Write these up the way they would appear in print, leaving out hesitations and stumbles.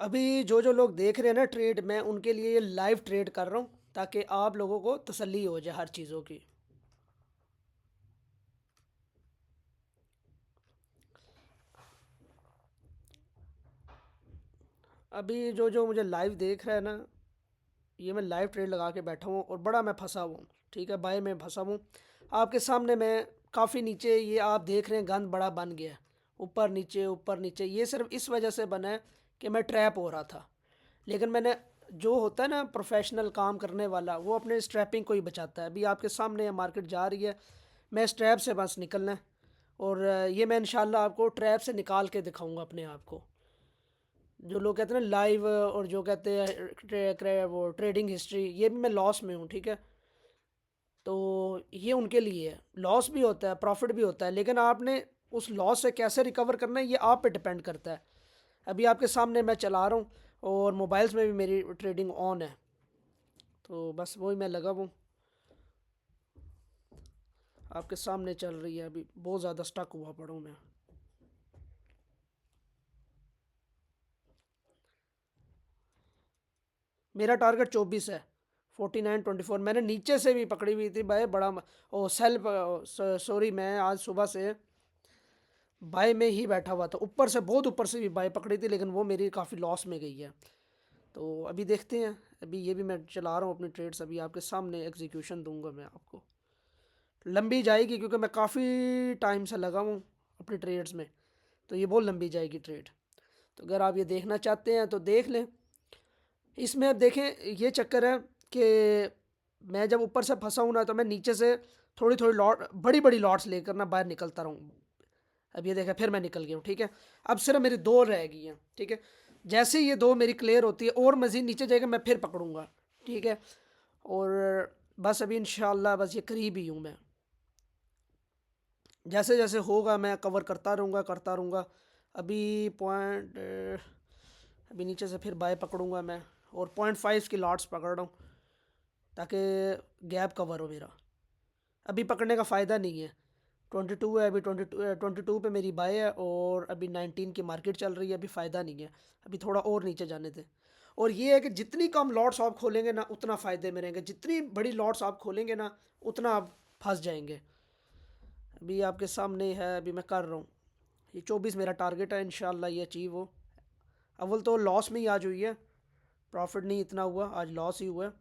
अभी जो जो लोग देख रहे हैं ना ट्रेड, मैं उनके लिए ये लाइव ट्रेड कर रहा हूँ ताकि आप लोगों को तसल्ली हो जाए हर चीज़ों की। अभी जो जो मुझे लाइव देख रहा है ना, ये मैं लाइव ट्रेड लगा के बैठा हूँ और बड़ा मैं फंसा हुआ हूँ। ठीक है, बाय में फंसा हूँ। आपके सामने मैं काफ़ी नीचे, ये आप देख रहे हैं गंद बड़ा बन गया है। ऊपर नीचे ऊपर नीचे, ये सिर्फ इस वजह से बना है कि मैं ट्रैप हो रहा था। लेकिन मैंने, जो होता है ना प्रोफेशनल काम करने वाला, वो अपने स्ट्रैपिंग को ही बचाता है। अभी आपके सामने मार्केट जा रही है, मैं स्ट्रैप से बस निकलना है। और ये मैं इंशाल्लाह आपको ट्रैप से निकाल के दिखाऊंगा अपने आप को। जो लोग कहते हैं ना लाइव, और जो कहते हैं वो ट्रेडिंग हिस्ट्री, ये भी मैं लॉस में हूँ। ठीक है, तो ये उनके लिए है। लॉस भी होता है, प्रॉफिट भी होता है, लेकिन आपने उस लॉस से कैसे रिकवर करना है, ये आप पे डिपेंड करता है। अभी आपके सामने मैं चला रहा हूँ और मोबाइल्स में भी मेरी ट्रेडिंग ऑन है, तो बस वही मैं लगा हूँ। आपके सामने चल रही है, अभी बहुत ज़्यादा स्टक हुआ पड़ा हूँ मैं। मेरा टारगेट 24 है, 49.24। मैंने नीचे से भी पकड़ी हुई थी भाई, बड़ा ओ सेल्फ, सॉरी, मैं आज सुबह से बाय में ही बैठा हुआ था। ऊपर से, बहुत ऊपर से भी बाय पकड़ी थी, लेकिन वो मेरी काफ़ी लॉस में गई है। तो अभी देखते हैं। अभी ये भी मैं चला रहा हूँ अपनी ट्रेड्स, अभी आपके सामने एग्जीक्यूशन दूंगा मैं आपको। लंबी जाएगी क्योंकि मैं काफ़ी टाइम से लगा हूँ अपनी ट्रेड्स में, तो ये बहुत लंबी जाएगी ट्रेड। तो अगर आप ये देखना चाहते हैं तो देख लें। इसमें अब देखें, ये चक्कर है कि मैं जब ऊपर से फंसा हूँ ना, तो मैं नीचे से थोड़ी थोड़ी लॉट, बड़ी बड़ी लॉट्स लेकर ना बाहर निकलता रहूँ। अब ये देखा, फिर मैं निकल गया हूँ। ठीक है, अब सिर्फ मेरी दो रह गई हैं। ठीक है, जैसे ही ये दो मेरी क्लियर होती है और मज़ीद नीचे जाएगा, मैं फिर पकड़ूंगा। ठीक है, और बस अभी इंशाल्लाह बस ये करीब ही हूँ मैं। जैसे जैसे होगा मैं कवर करता रहूँगा। अभी पॉइंट, अभी नीचे से फिर बाय पकड़ूंगा मैं, और 0.5 की लॉट्स पकड़ रहा हूँ ताकि गैप कवर हो मेरा। अभी पकड़ने का फ़ायदा नहीं है। 22 है अभी, 22 पे मेरी बाय है, और अभी 19 की मार्केट चल रही है। अभी फ़ायदा नहीं है, अभी थोड़ा और नीचे जाने दें। और ये है कि जितनी कम लॉट्स आप खोलेंगे ना, उतना फ़ायदे में रहेंगे। जितनी बड़ी लॉट्स आप खोलेंगे ना, उतना आप फंस जाएंगे। अभी आपके सामने है, अभी मैं कर रहा हूँ। ये 24 मेरा टारगेट है, इंशाल्लाह ये अचीव हो। अव्वल तो लॉस में ही आज हुई है, प्रॉफिट नहीं इतना हुआ, आज लॉस ही हुआ है।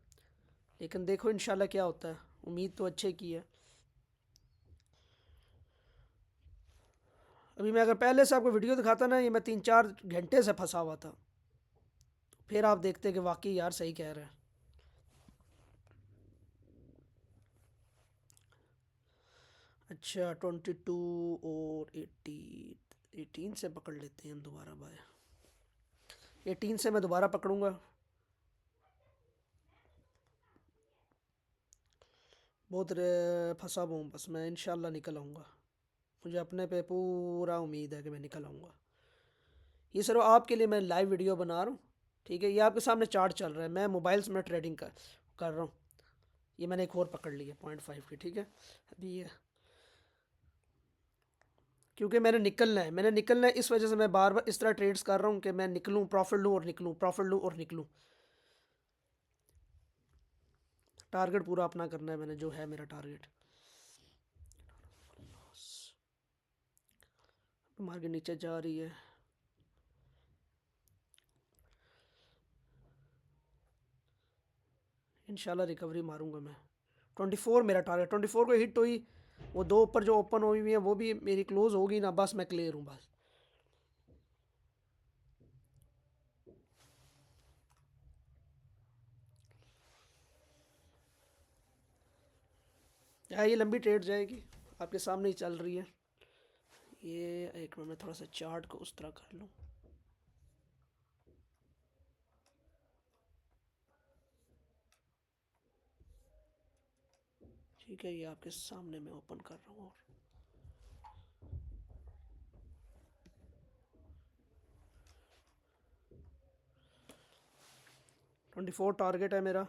लेकिन देखो इंशाल्लाह क्या होता है, उम्मीद तो अच्छे की है। अभी मैं अगर पहले से आपको वीडियो दिखाता ना, ये मैं 3-4 घंटे से फंसा हुआ था, फिर आप देखते कि वाकई यार सही कह रहे हैं। अच्छा, 22 और 18 से पकड़ लेते हैं हम दोबारा बाय। 18 से मैं दोबारा पकड़ूंगा। बहुत फंसा हुआ हूँ, बस मैं इंशाल्लाह निकल आऊँगा। मुझे अपने पे पूरा उम्मीद है कि मैं निकल आऊँगा। ये सिर्फ आपके लिए मैं लाइव वीडियो बना रहा हूँ। ठीक है, ये आपके सामने चार्ट चल रहा है, मैं मोबाइल्स में ट्रेडिंग कर रहा हूँ। ये मैंने एक और पकड़ ली है 0.5 की। ठीक है, अभी ये, क्योंकि मैंने निकलना है, इस वजह से मैं बार बार इस तरह ट्रेड्स कर रहा हूँ कि मैं निकलूँ, प्रॉफिट लूँ और निकलूँ, प्रॉफिट लूँ और निकलूँ। टारगेट पूरा अपना करना है मैंने, जो है मेरा टारगेट। मार्केट नीचे जा रही है, इंशाल्लाह रिकवरी मारूंगा मैं। 24 मेरा टारगेट, 24 को हिट हुई, वो दो ऊपर जो ओपन हुई हुई है वो भी मेरी क्लोज होगी ना, बस मैं क्लियर हूँ बस। यार ये लंबी ट्रेड जाएगी, आपके सामने ही चल रही है। ये एक मिनट में थोड़ा सा चार्ट को उस तरह कर लूँ। ठीक है, ये आपके सामने मैं ओपन कर रहा हूँ। और 24 टारगेट है मेरा।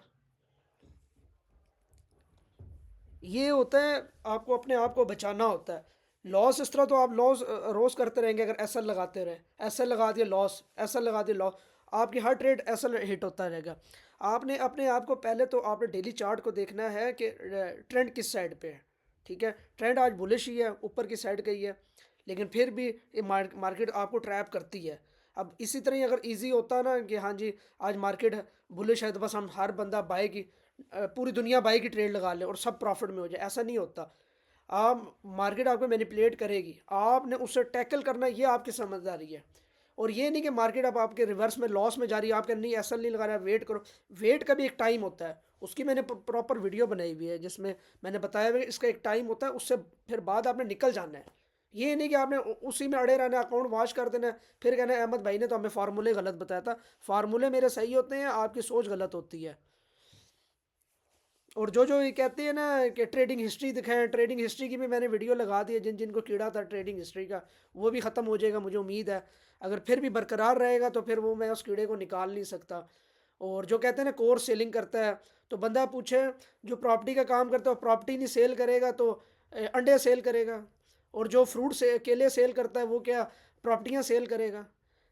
ये होता है, आपको अपने आप को बचाना होता है। लॉस इस तरह तो आप लॉस रोज करते रहेंगे, अगर ऐसा लगाते रहे, ऐसा लगा दिया लॉस, ऐसा लगा दिया लॉस, आपकी हर ट्रेड ऐसा हिट होता रहेगा। आपने अपने आप को पहले तो आपने डेली चार्ट को देखना है कि ट्रेंड किस साइड पे है। ठीक है, ट्रेंड आज बुलिश ही है, ऊपर की साइड गई है, लेकिन फिर भी ये मार्केट आपको ट्रैप करती है। अब इसी तरह ही अगर इजी होता ना कि हाँ जी आज मार्केट बुलिश है तो बस हम हर बंदा बाय की पूरी दुनिया बाय की ट्रेड लगा ले और सब प्रॉफिट में हो जाए, ऐसा नहीं होता। आप मार्केट आपको मैनिपुलेट करेगी, आपने उससे टैकल करना, ये आपकी समझदारी है। और ये नहीं कि मार्केट अब आपके रिवर्स में लॉस में जा रही है, आपके नहीं ऐसा नहीं लगा रहा है, वेट करो। वेट का भी एक टाइम होता है, उसकी मैंने प्रॉपर वीडियो बनाई हुई है जिसमें मैंने बताया हुआ है इसका एक टाइम होता है, उससे फिर बाद आपने निकल जाना है। ये नहीं कि आपने उसी में अड़े रहना, अकाउंट वॉश कर देना है, फिर कहना है अहमद भाई ने तो हमें फार्मूले गलत बताया था। फार्मूले मेरे सही होते हैं, आपकी सोच गलत होती है। और जो जो ये कहते हैं ना कि ट्रेडिंग हिस्ट्री दिखाएं, ट्रेडिंग हिस्ट्री की भी मैंने वीडियो लगा दी है, जिन जिनको कीड़ा था ट्रेडिंग हिस्ट्री का वो भी ख़त्म हो जाएगा मुझे उम्मीद है। अगर फिर भी बरकरार रहेगा तो फिर वो मैं उस कीड़े को निकाल नहीं सकता। और जो कहते हैं ना कोर्स सेलिंग करता है, तो बंदा पूछे जो प्रॉपर्टी का काम करता है प्रॉपर्टी नहीं सेल करेगा तो अंडे सेल करेगा। और जो फ्रूट से केले सेल करता है वो क्या प्रॉपर्टियाँ सेल करेगा।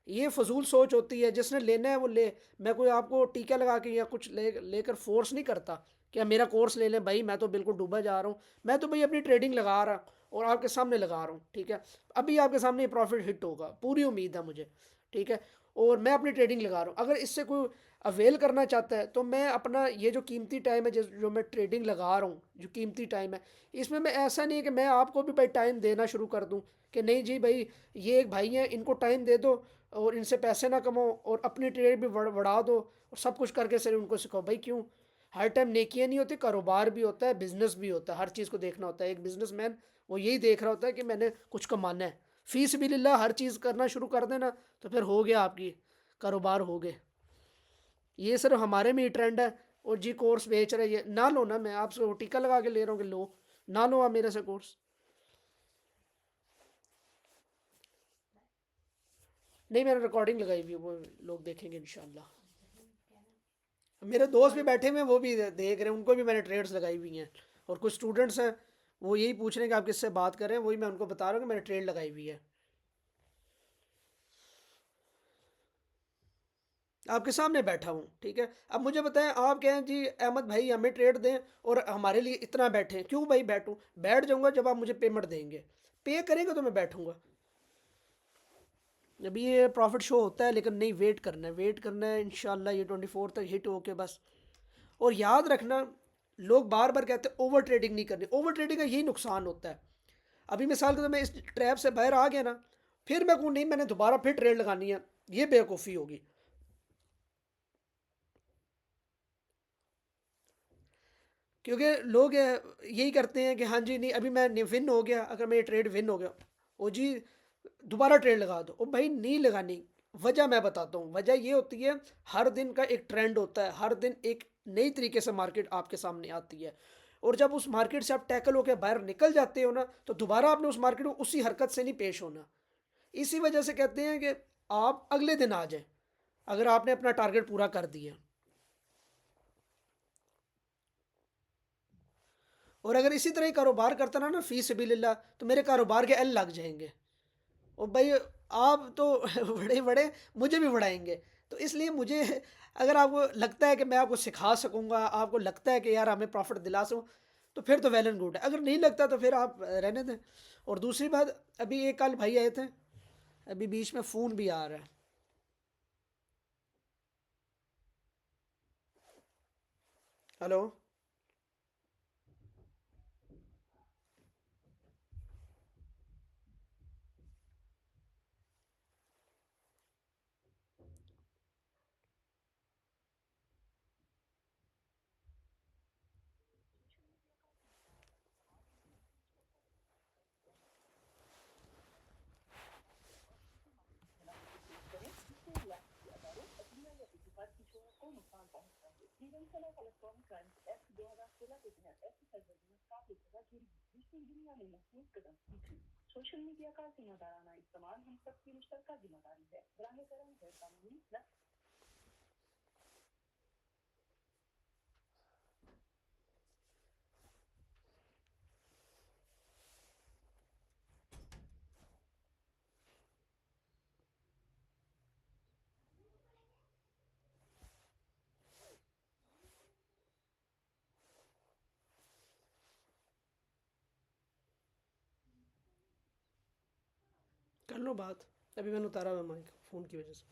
ये फजूल सोच होती है, जिसने लेना है वो ले। मैं कोई आपको टीका लगा के या कुछ लेकर फोर्स नहीं करता कि मेरा कोर्स ले लें भाई, मैं तो बिल्कुल डूबा जा रहा हूँ। मैं तो भाई अपनी ट्रेडिंग लगा रहा और आपके सामने लगा रहा हूँ, ठीक है। अभी आपके सामने प्रॉफिट हिट होगा, पूरी उम्मीद है मुझे, ठीक है। और मैं अपनी ट्रेडिंग लगा रहा हूँ, अगर इससे कोई अवेल करना चाहता है तो मैं अपना ये जो कीमती टाइम है जो मैं ट्रेडिंग लगा रहा हूँ, जो कीमती टाइम है, इसमें मैं ऐसा नहीं है कि मैं आपको भी भाई टाइम देना शुरू कर दूँ कि नहीं जी भाई ये एक भाई हैं इनको टाइम दे दो और इनसे पैसे ना कमाओ और अपनी ट्रेड भी बढ़ा दो और सब कुछ करके सर उनको सिखाओ। भाई क्यों, हर टाइम नेकियां नहीं होती, कारोबार भी होता है, बिजनेस भी होता है, हर चीज़ को देखना होता है। एक बिजनेसमैन वो यही देख रहा होता है कि मैंने कुछ कमाना है। फीस भी लिल्ला हर चीज़ करना शुरू कर देना तो फिर हो गया, आपकी कारोबार हो गए। ये सिर्फ हमारे में ही ट्रेंड है। और जी कोर्स बेच रहे ये ना लो ना, मैं आपसे वो टीका लगा के ले रहा हूँ कि लो, ना लो आप मेरे से कोर्स। नहीं, मैंने रिकॉर्डिंग लगाई हुई है, वो लोग देखेंगे इंशाल्लाह। मेरे दोस्त भी बैठे हुए हैं, वो भी देख रहे हैं, उनको भी मैंने ट्रेड्स लगाई हुई हैं। और कुछ स्टूडेंट्स हैं, वो यही पूछ रहे हैं कि आप किससे बात कर रहे हैं, वही मैं उनको बता रहा हूँ कि मैंने ट्रेड लगाई हुई है। आपके सामने बैठा हूँ, ठीक है। अब मुझे बताएं, आप कहें जी अहमद भाई हमें ट्रेड दें और हमारे लिए इतना बैठे, क्यों भाई बैठूँ? बैठ जाऊँगा जब आप मुझे पेमेंट देंगे, पे करेंगे तो मैं बैठूँगा। अभी ये प्रॉफिट शो होता है, लेकिन नहीं, वेट करना है, वेट करना है, इंशाल्लाह ये 24 तक हिट होके बस। और याद रखना, लोग बार बार कहते हैं ओवर ट्रेडिंग नहीं करनी, ओवर ट्रेडिंग का यही नुकसान होता है। अभी मिसाल के तो मैं इस ट्रैप से बाहर आ गया ना, फिर मैं कहूँ नहीं मैंने दोबारा फिर ट्रेड लगानी है, ये बेवकूफ़ी होगी। क्योंकि लोग यही करते हैं कि हाँ जी नहीं अभी मैं विन हो गया, अगर मेरी ट्रेड विन हो गया ओ जी दोबारा ट्रेड लगा दो। ओ भाई नहीं लगानी। वजह मैं बताता हूँ, वजह ये होती है हर दिन का एक ट्रेंड होता है, हर दिन एक नई तरीके से मार्केट आपके सामने आती है। और जब उस मार्केट से आप टैकल होकर बाहर निकल जाते हो ना, तो दोबारा आपने उस मार्केट में उसी हरकत से नहीं पेश होना। इसी वजह से कहते हैं कि आप अगले दिन आ जाए अगर आपने अपना टारगेट पूरा कर दिया। और अगर इसी तरह ही कारोबार करता ना ना फी सबिलिल्लाह, तो मेरे कारोबार के एल लग जाएंगे। और भाई आप तो बड़े बड़े मुझे भी बढ़ाएंगे। तो इसलिए मुझे, अगर आपको लगता है कि मैं आपको सिखा सकूंगा, आपको लगता है कि यार हमें प्रॉफिट दिला सकूँ, तो फिर तो वेल एंड गुड है। अगर नहीं लगता तो फिर आप रहने दें। और दूसरी बात, अभी एक कल भाई आए थे, अभी बीच में फ़ोन भी आ रहा है। हेलो। कर लो बात। अभी मैंने उतारा हुआ माइक फ़ोन की वजह से।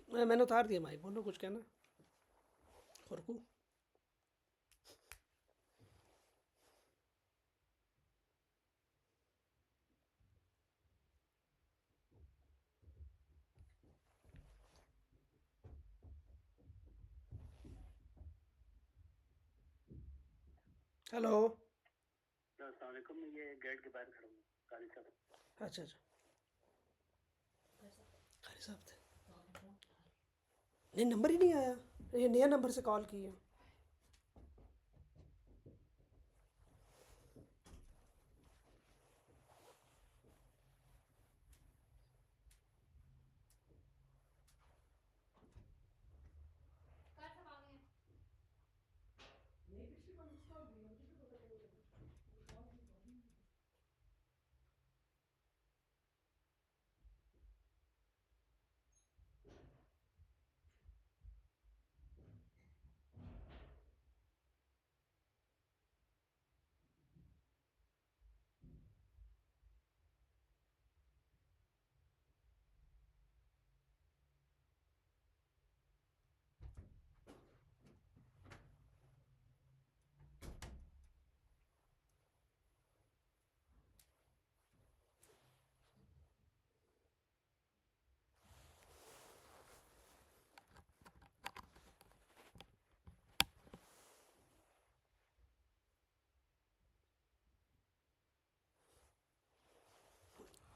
मैंने उतार दिया माइक, बोलो कुछ कहना खुरकू। हेलो। अस्सलाम वालेकुम, ये गेट के बाहर खड़ा हूँ काली साहब। अच्छा अच्छा, खाली साहब थे। नहीं, नंबर ही नहीं आया। ये नया नंबर से कॉल की है।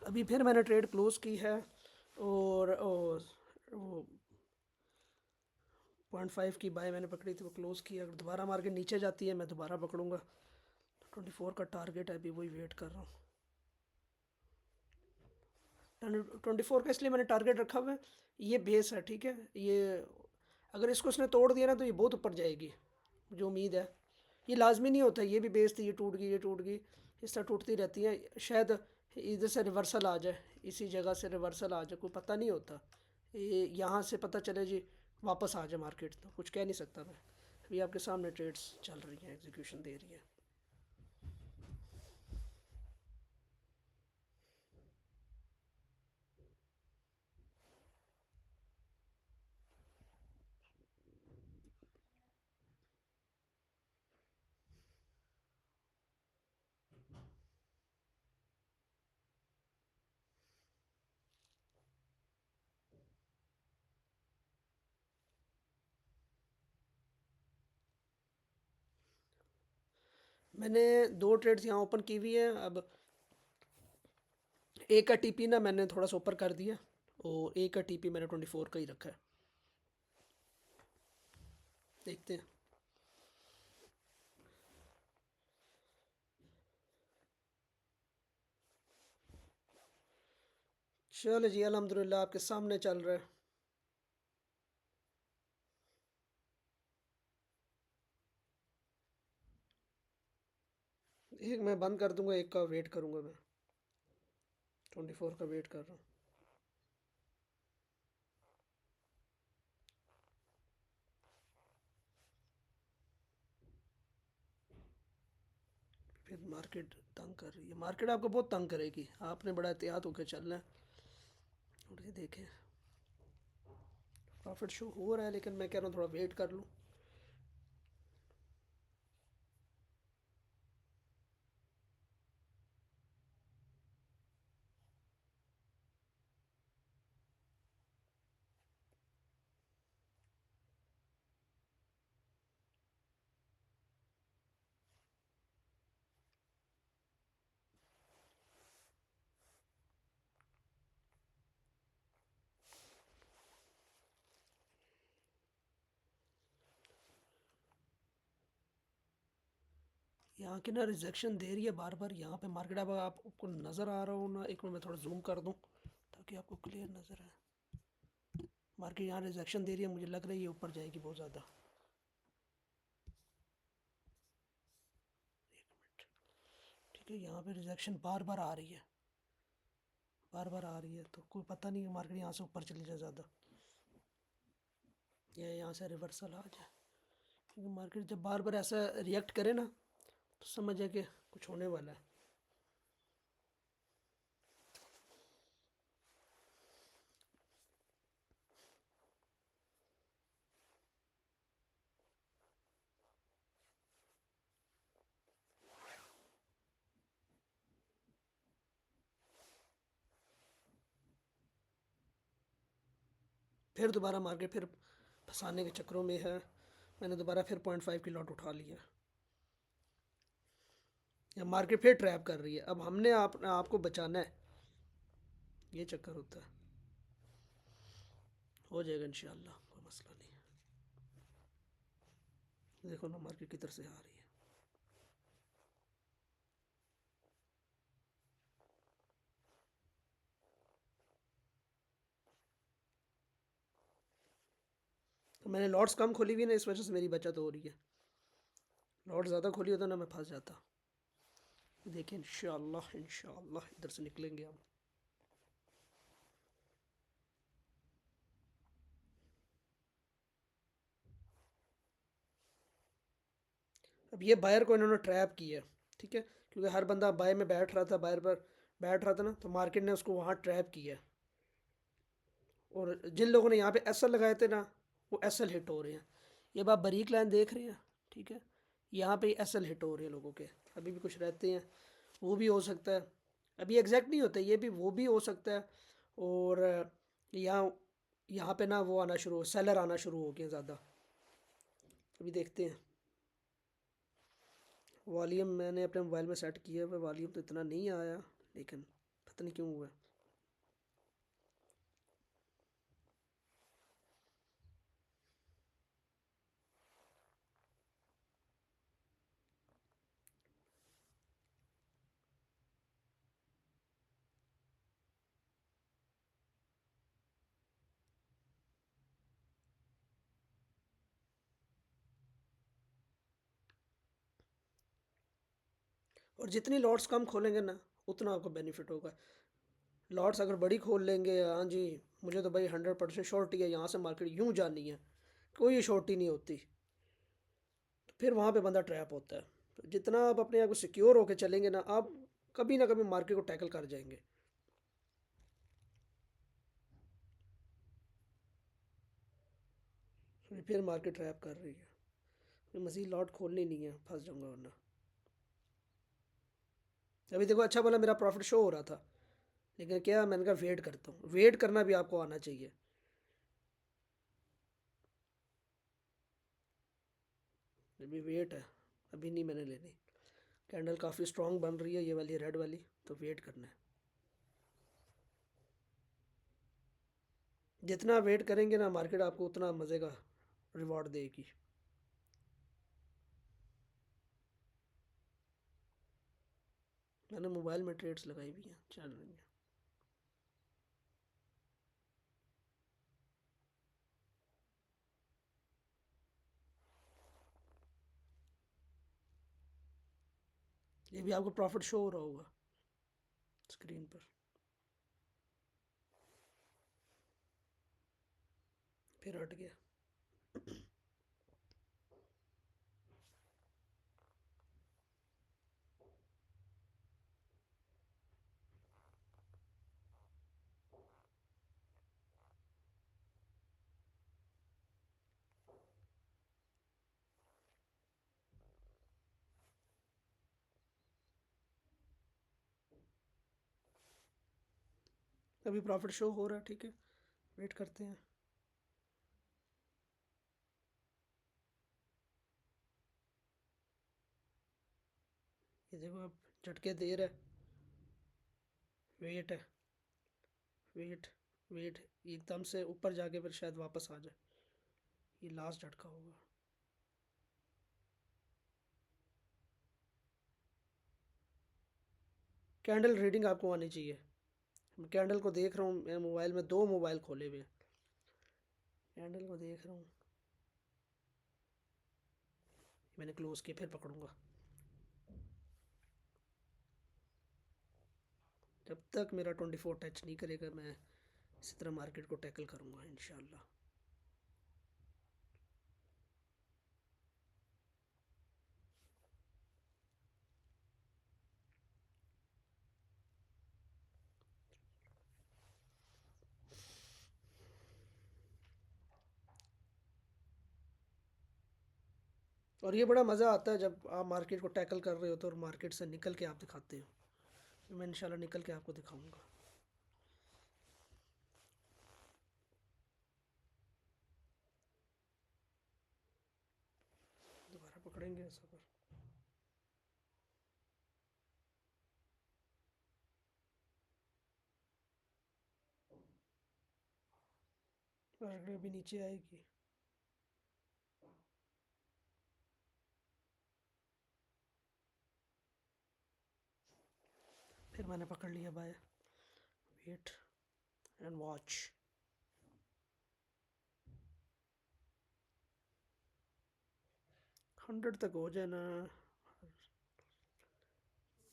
अभी फिर मैंने ट्रेड क्लोज की है, और वो 0.5 की बाय मैंने पकड़ी थी, वो क्लोज की है। अगर दोबारा मार्केट नीचे जाती है मैं दोबारा पकड़ूंगा। 24 का टारगेट है, अभी वही वेट कर रहा हूँ। 24 का इसलिए मैंने टारगेट रखा हुआ है, ये बेस है, ठीक है। ये अगर इसको इसने तोड़ दिया ना तो ये बहुत ऊपर जाएगी, मुझे उम्मीद है। ये लाजमी नहीं होता, ये भी बेस थी, ये टूट गई, ये टूट गई, इस तरह टूटती रहती हैं। शायद इधर से रिवर्सल आ जाए, इसी जगह से रिवर्सल आ जाए, कोई पता नहीं होता। ये यहाँ से पता चले जी वापस आ जाए मार्केट, तो कुछ कह नहीं सकता मैं। अभी आपके सामने ट्रेड्स चल रही हैं, एग्जीक्यूशन दे रही है। मैंने दो ट्रेड्स यहाँ ओपन की हुई है। अब एक का टीपी ना मैंने थोड़ा सा ऊपर कर दिया, और एक का टीपी मैंने 24 का ही रखा है। देखते हैं। चलो जी, अल्हम्दुलिल्लाह आपके सामने चल रहा है। एक मैं बंद कर दूंगा, एक का वेट करूंगा मैं। 24 का वेट कर रहा हूँ। फिर मार्केट तंग कर रही है, मार्केट आपको बहुत तंग करेगी, आपने बड़ा एहतियात होकर चलना है। और ये देखें, प्रॉफिट शो हो रहा है, लेकिन मैं कह रहा हूँ थोड़ा वेट कर लूँ। यहाँ की ना रिजेक्शन दे रही है बार बार यहाँ पे मार्केट। अब आपको नज़र आ रहा हो ना, एक मिनट मैं थोड़ा जूम कर दूँ ताकि आपको क्लियर नज़र आए। मार्केट यहाँ रिजेक्शन दे रही है, मुझे लग रहा है ये ऊपर जाएगी बहुत ज़्यादा। ठीक है, यहाँ पे रिजेक्शन बार बार आ रही है, बार बार आ रही है, तो कोई पता नहीं है मार्केट यहाँ से ऊपर चली जाए ज़्यादा या यहाँ से रिवर्सल आ जाए। क्योंकि मार्केट जब बार बार ऐसा रिएक्ट करे ना तो समझ जाए कि कुछ होने वाला है। फिर दोबारा मार्केट फिर फंसाने के चक्करों में है। मैंने दोबारा फिर 0.5 की लॉट उठा लिया। या मार्केट फिर ट्रैप कर रही है, अब हमने आपको बचाना है, ये चक्कर होता है। हो जाएगा इंशाल्लाह, कोई मसला नहीं है। देखो ना मार्केट किधर से आ रही है। तो मैंने लॉट्स कम खोली हुई ना, इस वजह से मेरी बचत हो रही है। लॉट ज़्यादा खोली होता ना मैं फंस जाता। देखिए इंशाल्लाह इंशाल्लाह इधर से निकलेंगे हम। अब ये बायर को इन्होंने ट्रैप किया है, ठीक है, क्योंकि हर बंदा बाय में बैठ रहा था, बायर पर बैठ रहा था ना, तो मार्केट ने उसको वहाँ ट्रैप किया है। और जिन लोगों ने यहाँ पे एस एल लगाए थे ना, वो एस एल हिट हो रहे हैं। ये आप बारीक लाइन देख रहे हैं, ठीक है, यहाँ पे एस एल हिट हो रहे हैं लोगों के। अभी भी कुछ रहते हैं, वो भी हो सकता है। अभी एग्जैक्ट नहीं होता, ये भी वो भी हो सकता है। और यहाँ यहाँ पे ना वो आना शुरू, सेलर आना शुरू हो गए ज़्यादा। अभी देखते हैं। वॉल्यूम मैंने अपने मोबाइल में सेट किया हुआ, वॉल्यूम तो इतना नहीं आया, लेकिन पता नहीं क्यों हुआ। और जितनी लॉट्स कम खोलेंगे ना, उतना आपको बेनिफिट होगा। लॉट्स अगर बड़ी खोल लेंगे, हाँ जी, मुझे तो भाई 100% श्योरिटी है यहाँ से मार्केट यूँ जानी है, कोई श्योरिटी नहीं होती, तो फिर वहाँ पे बंदा ट्रैप होता है। तो जितना आप अपने आप को सिक्योर होकर चलेंगे ना, आप कभी ना कभी मार्केट को टैकल कर जाएंगे। फिर मार्केट ट्रैप कर रही है, फिर मज़ीद लॉट खोलनी नहीं है, फंस जाऊंगा वरना। अभी देखो अच्छा वाला मेरा प्रॉफिट शो हो रहा था, लेकिन क्या, मैंने कहा वेट करता हूँ। वेट करना भी आपको आना चाहिए। अभी वेट है, अभी नहीं मैंने लेनी। कैंडल काफ़ी स्ट्रांग बन रही है, ये वाली रेड वाली, तो वेट करना है। जितना वेट करेंगे ना, मार्केट आपको उतना मज़े का रिवॉर्ड देगी। मैंने मोबाइल में ट्रेड्स लगाई हुई हैं, चल रही हैं। ये भी आपको प्रॉफिट शो हो रहा होगा स्क्रीन पर। फिर हट गया। अभी प्रॉफिट शो हो रहा है, ठीक है, वेट करते हैं। ये देखो अब झटके दे रहा है। वेट है, वेट, वेट, एकदम से ऊपर जाके फिर शायद वापस आ जाए। ये लास्ट झटका होगा। कैंडल रीडिंग आपको आनी चाहिए। मैं कैंडल को देख रहा हूँ, मैं मोबाइल में 2 मोबाइल खोले हुए हैं, कैंडल को देख रहा हूँ। मैंने क्लोज किया, फिर पकड़ूंगा। जब तक मेरा 24 टच नहीं करेगा मैं इसी तरह मार्केट को टैकल करूंगा इंशाल्लाह। और ये बड़ा मज़ा आता है जब आप मार्केट को टैकल कर रहे हो तो और मार्केट से निकल के आप दिखाते हो। मैं इंशाल्लाह निकल के आपको दिखाऊंगा। दोबारा पकड़ेंगे ऐसा पर। मार्केट अभी नीचे आएगी। फिर मैंने पकड़ लिया बाय। Wait and watch. 100 तक हो जाए ना,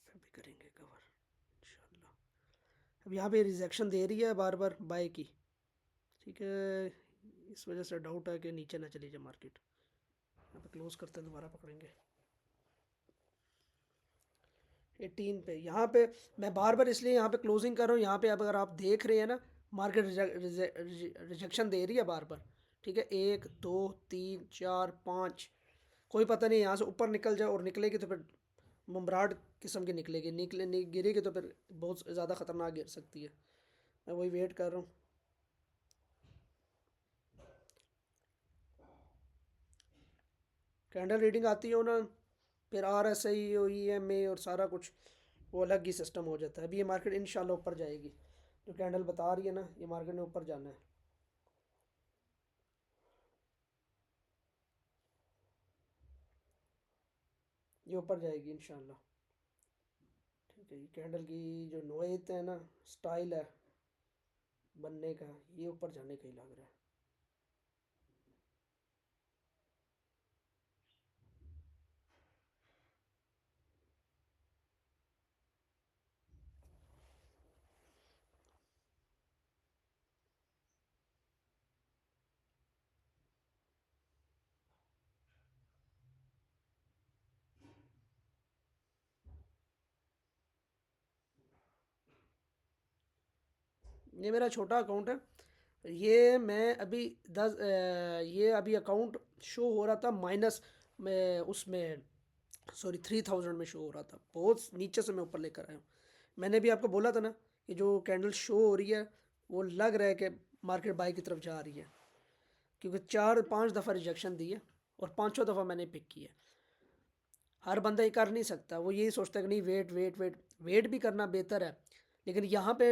फिर भी करेंगे कवर इंशाल्लाह। अब यहाँ पे रिजेक्शन दे रही है बार बार बाय की, ठीक है। इस वजह से डाउट है कि नीचे ना चली जाए मार्केट। यहाँ पे क्लोज करते हैं, दोबारा पकड़ेंगे 18 पे। यहाँ पे मैं बार बार इसलिए यहाँ पे क्लोजिंग कर रहा हूँ। यहाँ पे अब अगर आप देख रहे हैं ना, मार्केट रिजेक्शन दे रही है बार बार, ठीक है। 1 2 3 4 5, कोई पता नहीं यहाँ से ऊपर निकल जाए, और निकलेगी तो फिर ममराड किस्म की निकलेगी, गिरेगी तो फिर बहुत ज़्यादा ख़तरनाक गिर सकती है। मैं वही वेट कर रहा हूँ। कैंडल रीडिंग आती हो ना, फिर RSI और EMA और सारा कुछ वो अलग ही सिस्टम हो जाता है। अभी ये मार्केट इंशाल्लाह ऊपर जाएगी, जो कैंडल बता रही है ना, ये मार्केट ने ऊपर जाना है। ये ऊपर जाएगी इंशाल्लाह, ठीक है। ये कैंडल की जो नोयत है ना, स्टाइल है बनने का, ये ऊपर जाने का ही लग रहा है। ये मेरा छोटा अकाउंट है। ये मैं अभी ये अभी अकाउंट शो हो रहा था माइनस में, उसमें सॉरी 3000 में शो हो रहा था। बहुत नीचे से मैं ऊपर लेकर आया हूँ। मैंने भी आपको बोला था ना कि जो कैंडल शो हो रही है वो लग रहा है कि मार्केट बाई की तरफ जा रही है, क्योंकि 4-5 दफ़ा रिजेक्शन दी है और पाँचों दफ़ा मैंने पिक किया। हर बंदा ये कर नहीं सकता, वो यही सोचता है कि नहीं वेट वेट वेट, वेट भी करना बेहतर है। लेकिन यहाँ पे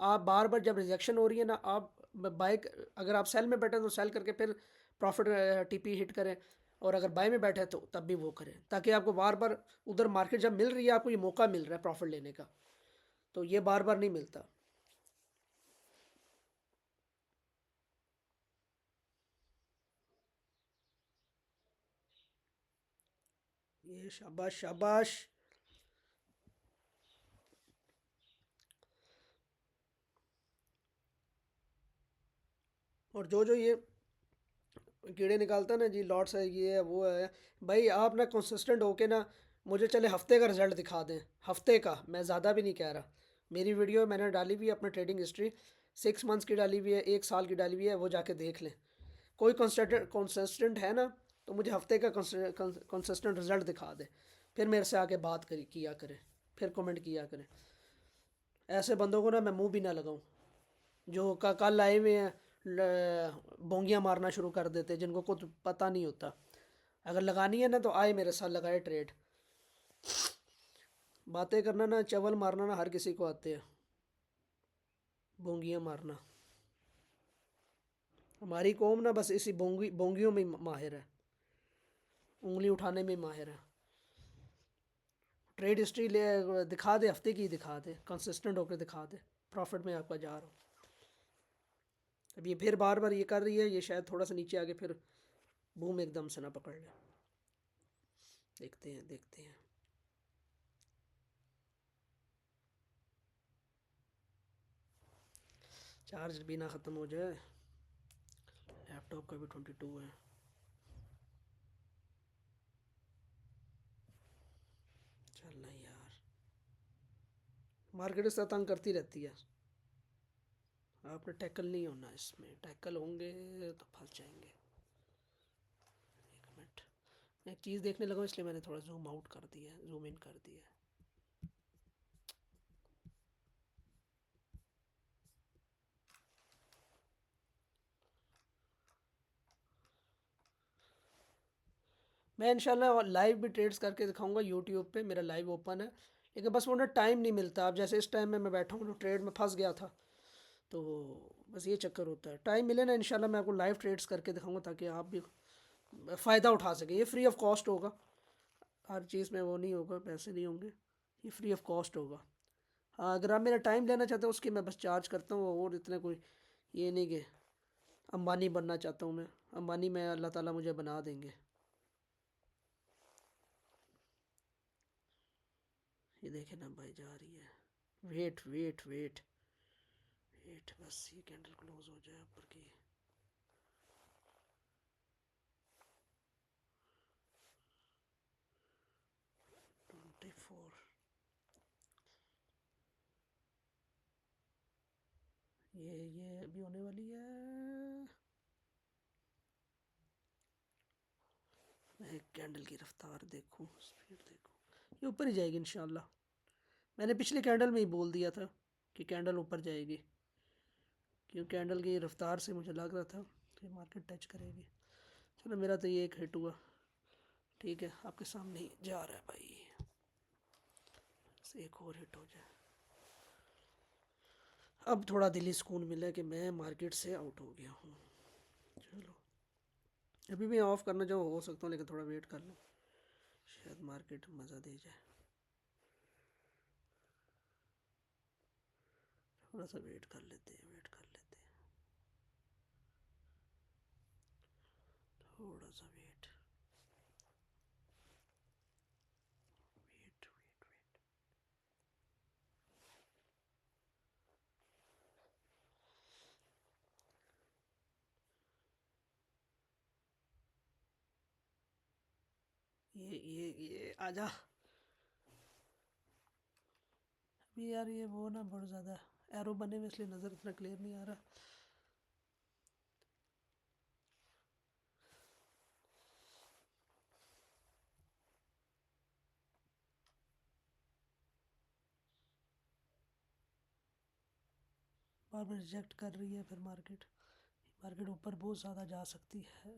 आप बार बार जब रिजेक्शन हो रही है ना, आप बाय, अगर आप सेल में बैठे तो सेल करके फिर प्रॉफिट TP हिट करें, और अगर बाय में बैठे तो तब भी वो करें, ताकि आपको बार बार उधर मार्केट जब मिल रही है आपको ये मौका मिल रहा है प्रॉफिट लेने का, तो ये बार बार नहीं मिलता। ये शाबाश शाबाश। और जो जो ये कीड़े निकालता है ना जी, लॉट्स है, ये है वो है, भाई आप ना कंसिस्टेंट होके ना मुझे चले हफ्ते का रिजल्ट दिखा दें। हफ्ते का, मैं ज़्यादा भी नहीं कह रहा। मेरी वीडियो मैंने डाली हुई है अपने ट्रेडिंग हिस्ट्री, 6 मंथ्स की डाली हुई है, 1 साल की डाली हुई है, वो जाके देख लें। कोई कंसिस्टेंट है ना, तो मुझे हफ्ते का कंसिस्टेंट रिजल्ट दिखा दे, फिर मेरे से आके बात करी किया करे, फिर कमेंट किया करे। ऐसे बंदों को ना मैं मुंह भी ना लगाऊं, जो कल आए हुए हैं बोंगियाँ मारना शुरू कर देते, जिनको कुछ पता नहीं होता। अगर लगानी है ना तो आए मेरे साथ लगाए ट्रेड। बातें करना ना, चवल मारना ना, हर किसी को आते हैं, बोंगियाँ मारना। हमारी कौम ना बस इसी बोंगियों में माहिर है, उंगली उठाने में माहिर है। ट्रेड हिस्ट्री ले दिखा दे, हफ्ते की दिखा दे, कंसिस्टेंट होकर दिखा दे, प्रॉफिट में आपका जा रहा हो। अब ये फिर बार बार ये कर रही है, ये शायद थोड़ा सा नीचे आके फिर बूम एकदम से ना पकड़ ले। देखते हैं देखते हैं। चार्ज भी ना ख़त्म हो जाए, लैपटॉप का भी 22 है। चल नहीं यार, मार्केट इस तरह तंग करती रहती है। आपने टैकल नहीं होना इसमें, टैकल होंगे तो फंस जाएंगे। एक मिनट, मैं एक चीज़ देखने लगा हूँ, इसलिए मैंने थोड़ा जूम आउट कर दिया, जूम इन कर दिया। मैं इंशाल्लाह लाइव भी ट्रेड्स करके दिखाऊंगा यूट्यूब पे, मेरा लाइव ओपन है, लेकिन बस वो ना टाइम नहीं मिलता। अब जैसे इस टाइम में मैं बैठा हूँ तो ट्रेड में फंस गया था, तो बस ये चक्कर होता है। टाइम मिले ना इंशाल्लाह मैं आपको लाइव ट्रेड्स करके दिखाऊंगा, ताकि आप भी फ़ायदा उठा सकें। ये फ्री ऑफ कॉस्ट होगा, हर चीज़ में वो नहीं होगा, पैसे नहीं होंगे, ये फ्री ऑफ कॉस्ट होगा। हाँ, अगर आप मेरा टाइम लेना चाहते हो उसकी मैं बस चार्ज करता हूँ, और इतने कोई ये नहीं कि अंबानी बनना चाहता हूँ मैं। अंबानी में अल्लाह ताला मुझे बना देंगे। ये देखे ना भाई, जा रही है। वेट वेट वेट वेट, बस ये कैंडल क्लोज हो जाए ऊपर की। ट्वेंटी फोर, ये अभी होने वाली है। मैं कैंडल की रफ्तार देखूं, स्पीड देखूं, ये ऊपर ही जाएगी इंशाल्लाह। मैंने पिछले कैंडल में ही बोल दिया था कि कैंडल ऊपर जाएगी, क्योंकि कैंडल की रफ्तार से मुझे लग रहा था कि मार्केट टच करेगी। चलो, मेरा तो ये एक हिट हुआ, ठीक है, आपके सामने ही जा रहा है भाई, बस एक और हिट हो जाए। अब थोड़ा दिली सुकून मिला कि मैं मार्केट से आउट हो गया हूँ। चलो, अभी भी ऑफ़ करना जो हो सकता हूँ, लेकिन थोड़ा वेट कर लो, शायद मार्केट मज़ा दे जाए। थोड़ा सा वेट कर लेते हैं, वेट कर लेते हैं, थोड़ा सा वेट वेट वेट वेट। ये आजा अभी यार। ये वो ना बहुत ज़्यादा एरो बने हुए, इसलिए नज़र इतना क्लियर नहीं आ रहा। बार बार रिजेक्ट कर रही है, फिर मार्केट मार्केट ऊपर बहुत ज़्यादा जा सकती है।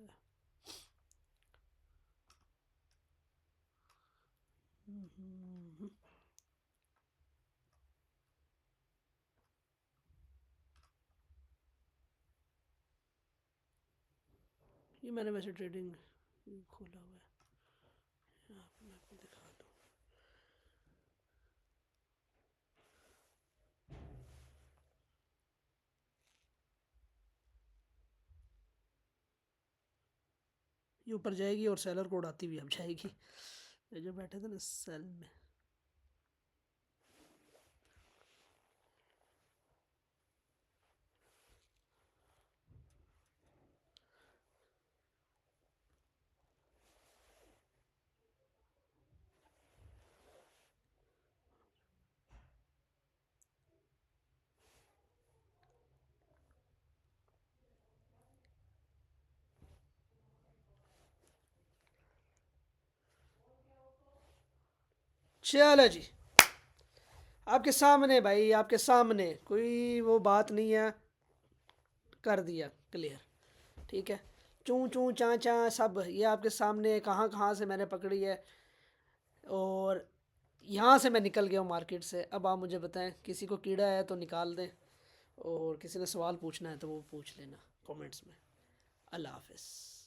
ये मैंने वैसे ट्रेडिंग खोला हुआ है, यहाँ पे मैं आपको दिखा दूँ। ये ऊपर जाएगी और सेलर को उड़ाती हुई अब जाएगी। ये जो बैठे थे ना सेल में, चलो जी, आपके सामने भाई, आपके सामने, कोई वो बात नहीं है, कर दिया क्लियर, ठीक है। चूँ चूँ चाँ चाँ सब ये आपके सामने, कहाँ कहाँ से मैंने पकड़ी है, और यहाँ से मैं निकल गया हूँ मार्केट से। अब आप मुझे बताएं, किसी को कीड़ा है तो निकाल दें, और किसी ने सवाल पूछना है तो वो पूछ लेना कमेंट्स में। अल्लाह हाफिज़।